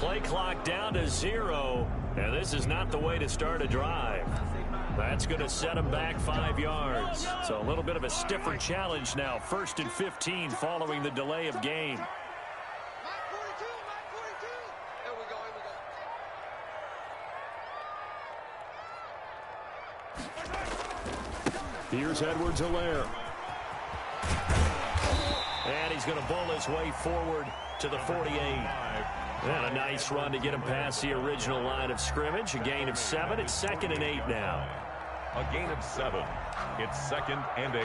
play clock down to 0, and this is not the way to start a drive. That's going to set him back 5 yards. So a little bit of a stiffer challenge now. 1st and 15 following the delay of game. Here's Edwards-Helaire. And he's going to bull his way forward to the 48. And a nice run to get him past the original line of scrimmage. A gain of 7. It's 2nd and 8 now. A gain of 7. It's 2nd and 8.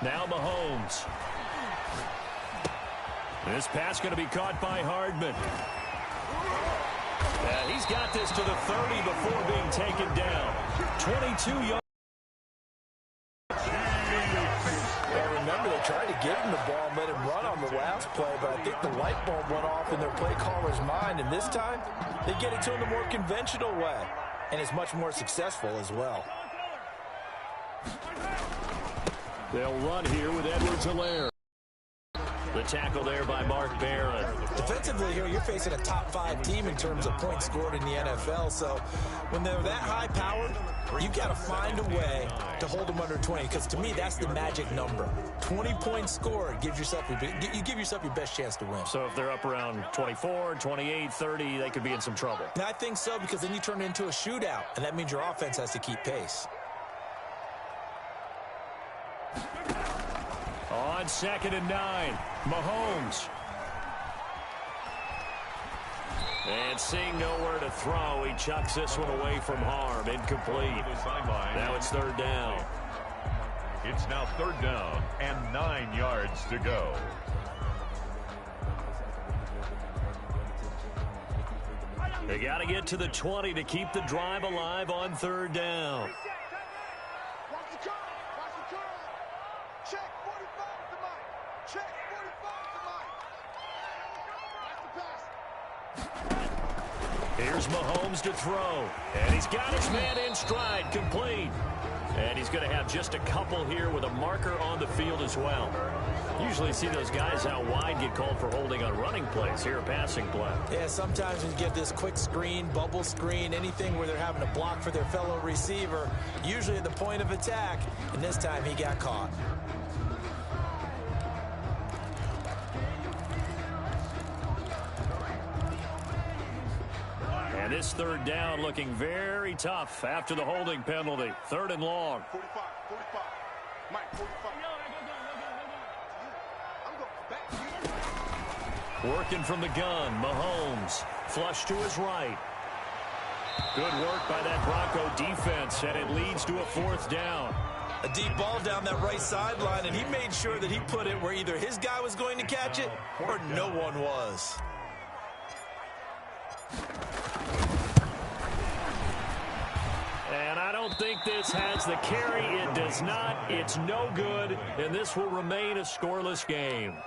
Now Mahomes. This pass going to be caught by Hardman. And he's got this to the 30 before being taken down. 22 yards. Well, remember, they tried to give him the ball and let him run on the last play, but I think the light bulb went off in their play caller's mind, and this time they get it to him the more conventional way, and it's much more successful as well. They'll run here with Edwards-Helaire. The tackle there by Mark Barron. Defensively here, you're facing a top 5 team in terms of points scored in the NFL. So when they're that high powered, you got to find a way to hold them under 20. Because to me, that's the magic number. 20 points scored gives yourself you give yourself your best chance to win. So if they're up around 24, 28, 30, they could be in some trouble. And I think so, because then you turn it into a shootout, and that means your offense has to keep pace. On 2nd and 9, Mahomes. And seeing nowhere to throw, he chucks this one away from harm. Incomplete. Now it's 3rd down. It's now 3rd down and 9 yards to go. They got to get to the 20 to keep the drive alive on 3rd down. Here's Mahomes to throw. And he's got his man in stride, complete. And he's going to have just a couple here with a marker on the field as well. Usually see those guys out wide get called for holding on running plays. Here, a passing play. Yeah, sometimes when you get this quick screen, bubble screen, anything where they're having to block for their fellow receiver, usually at the point of attack, and this time he got caught. And this 3rd down looking very tough after the holding penalty. 3rd and long. 45. Mike, 45. Working from the gun, Mahomes. Flush to his right. Good work by that Bronco defense, and it leads to a 4th down. A deep ball down that right sideline, and he made sure that he put it where either his guy was going to catch it or no one was. And I don't think this has the carry. It does not. It's no good, and this will remain a scoreless game.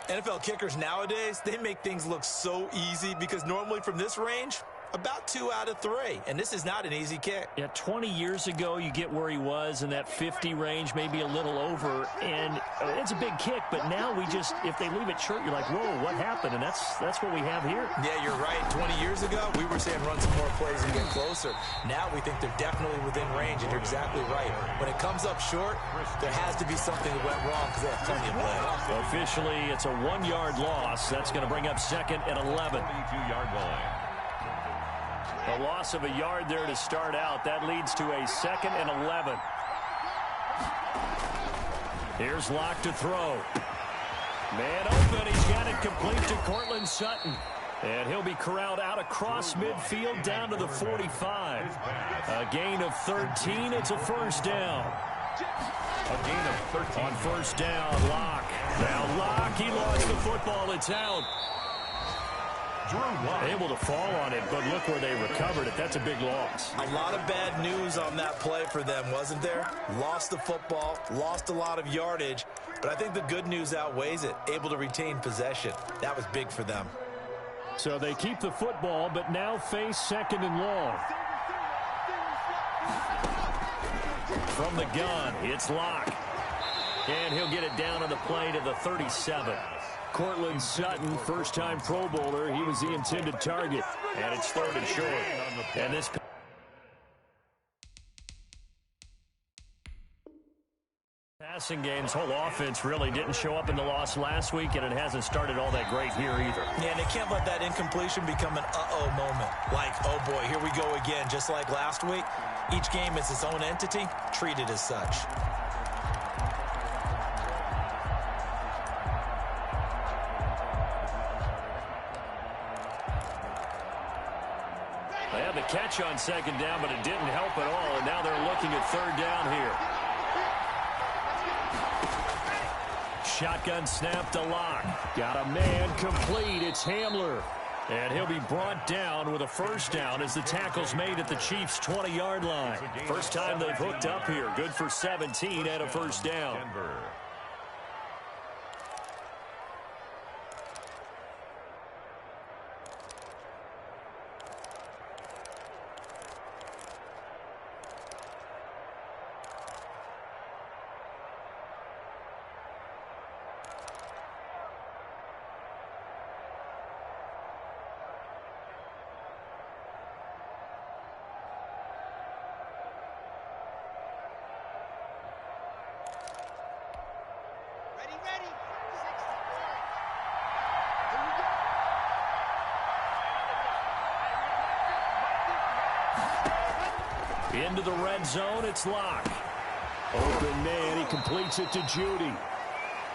NFL kickers nowadays, they make things look so easy because normally from this range, about 2 out of 3. And this is not an easy kick. Yeah, 20 years ago, you get where he was in that 50 range, maybe a little over. And it's a big kick, but now we just, if they leave it short, you're like, whoa, what happened? And that's what we have here. Yeah, you're right. 20 years ago, we were saying run some more plays and get closer. Now we think they're definitely within range, and you're exactly right. When it comes up short, there has to be something that went wrong because they have plenty of play. Officially, it's a 1-yard loss. That's going to bring up 2nd and 11. 22-yard line. A loss of a yard there to start out. That leads to a 2nd and 11. Here's Locke to throw. Man open. He's got it complete to Cortland Sutton. And he'll be corralled out across midfield down to the 45. A gain of 13. It's a 1st down. A gain of 13. On 1st down, Locke. Now Locke, he lost the football. It's out. Able to fall on it, but look where they recovered it. That's a big loss. A lot of bad news on that play for them, wasn't there? Lost the football, lost a lot of yardage, but I think the good news outweighs it. Able to retain possession. That was big for them. So they keep the football, but now face 2nd and long. From the gun, it's Locke. And he'll get it down on the play to the 37. Cortland Sutton, first-time Pro Bowler. He was the intended target. And it's 3rd and short. And this passing game's whole offense really didn't show up in the loss last week, and it hasn't started all that great here either. Yeah, and they can't let that incompletion become an uh-oh moment. Like, oh boy, here we go again, just like last week. Each game is its own entity, treated as such. They had the catch on 2nd down, but it didn't help at all, and now they're looking at 3rd down here. Shotgun snap to Locke. Got a man complete. It's Hamler. And he'll be brought down with a 1st down as the tackle's made at the Chiefs' 20-yard line. First time they've hooked up here. Good for 17 and a 1st down. Into the red zone, it's Locke. Open man, he completes it to Judy.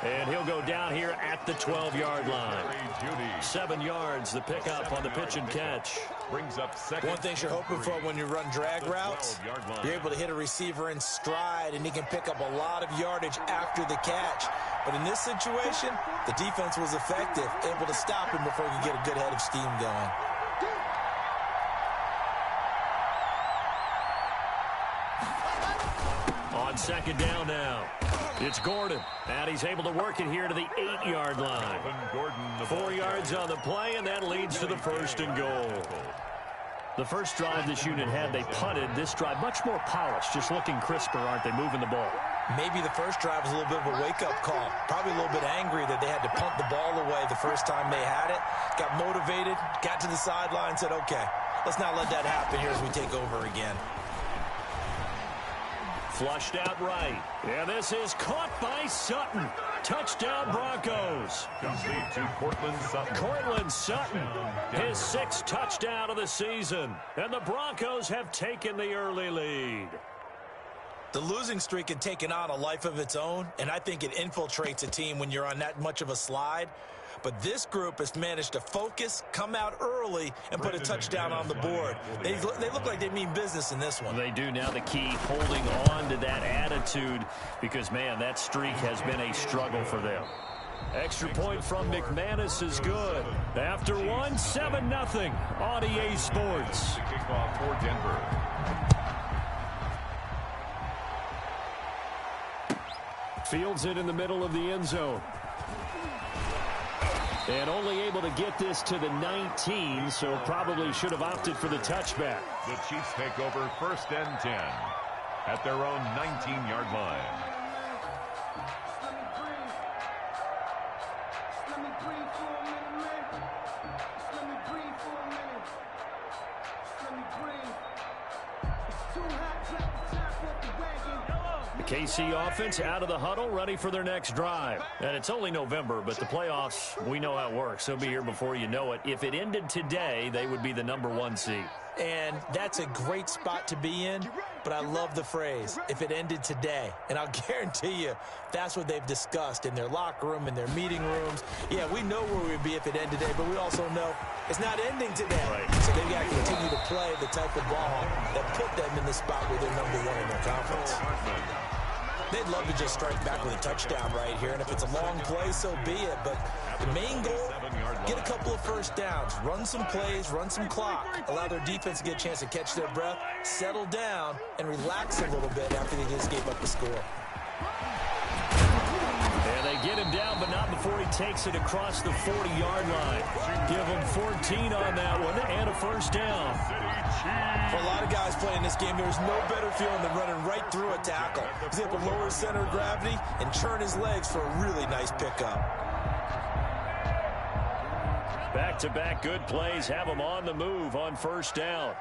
And he'll go down here at the 12-yard line. 7 yards, the pickup on the pitch and catch. Brings up 2nd. One thing you're hoping for when you run drag routes, you're able to hit a receiver in stride, and he can pick up a lot of yardage after the catch. But in this situation, the defense was effective, able to stop him before he could get a good head of steam going. On 2nd down now, it's Gordon, and he's able to work it here to the 8-yard line. 4 yards on the play, and that leads to the 1st and goal. The first drive this unit had, they punted. This drive, much more polished, just looking crisper, aren't they, moving the ball? Maybe the first drive was a little bit of a wake-up call. Probably a little bit angry that they had to punt the ball away the first time they had it. Got motivated, got to the sideline, said, okay, let's not let that happen here as we take over again. Flushed out right. And this is caught by Sutton. Touchdown Broncos. Complete to Cortland Sutton. Cortland Sutton, his 6th touchdown of the season. And the Broncos have taken the early lead. The losing streak had taken on a life of its own, and I think it infiltrates a team when you're on that much of a slide. But this group has managed to focus, come out early, and put a touchdown on the board. They look like they mean business in this one. They do. Now the key, holding on to that attitude, because, man, that streak has been a struggle for them. Extra point from McManus is good. After one, 7-0 on EA Sports. The kickoff for Denver. Fields it in the middle of the end zone. And only able to get this to the 19, so probably should have opted for the touchback. The Chiefs take over 1st and 10 at their own 19-yard line. KC offense out of the huddle, ready for their next drive. And it's only November, but the playoffs, we know how it works. They'll be here before you know it. If it ended today, they would be the #1 seed. And that's a great spot to be in, but I love the phrase, if it ended today. And I'll guarantee you, that's what they've discussed in their locker room, in their meeting rooms. Yeah, we know where we'd be if it ended today, but we also know it's not ending today. Right. So they've got to continue to play the type of ball that put them in the spot where they're #1 in their conference. They'd love to just strike back with a touchdown right here, and if it's a long play, so be it. But the main goal, get a couple of first downs, run some plays, run some clock, allow their defense to get a chance to catch their breath, settle down, and relax a little bit after they just gave up the score. And they get him down, but not before he takes it across the 40-yard line. Give him 14 on that one and a first down. For a lot of guys playing this game, there's no better feeling than running right through a tackle. He's able to lower his center of gravity and turn his legs for a really nice pickup. Back-to-back good plays have him on the move on first down.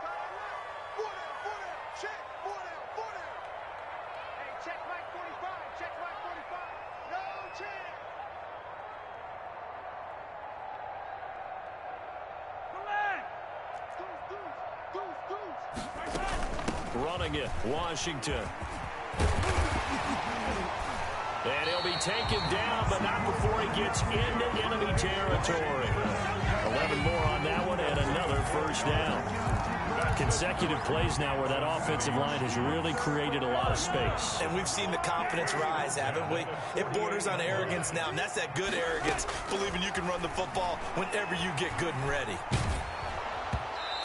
Running it, Washington. And he'll be taken down, but not before he gets into enemy territory. 11 more on that one and another first down. Consecutive plays now where that offensive line has really created a lot of space. And we've seen the confidence rise, haven't we? It borders on arrogance now, and that's that good arrogance, believing you can run the football whenever you get good and ready.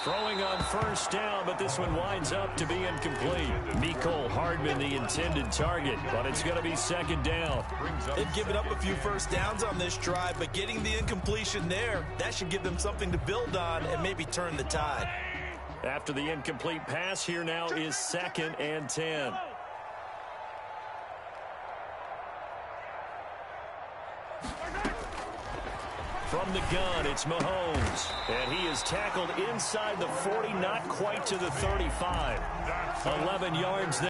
Throwing on first down, but this one winds up to be incomplete. Mecole Hardman, the intended target, but it's going to be second down. They've given up a few first downs on this drive, but getting the incompletion there, that should give them something to build on and maybe turn the tide. After the incomplete pass, here now is 2nd and 10. From the gun, it's Mahomes. And he is tackled inside the 40, not quite to the 35. 11 yards there.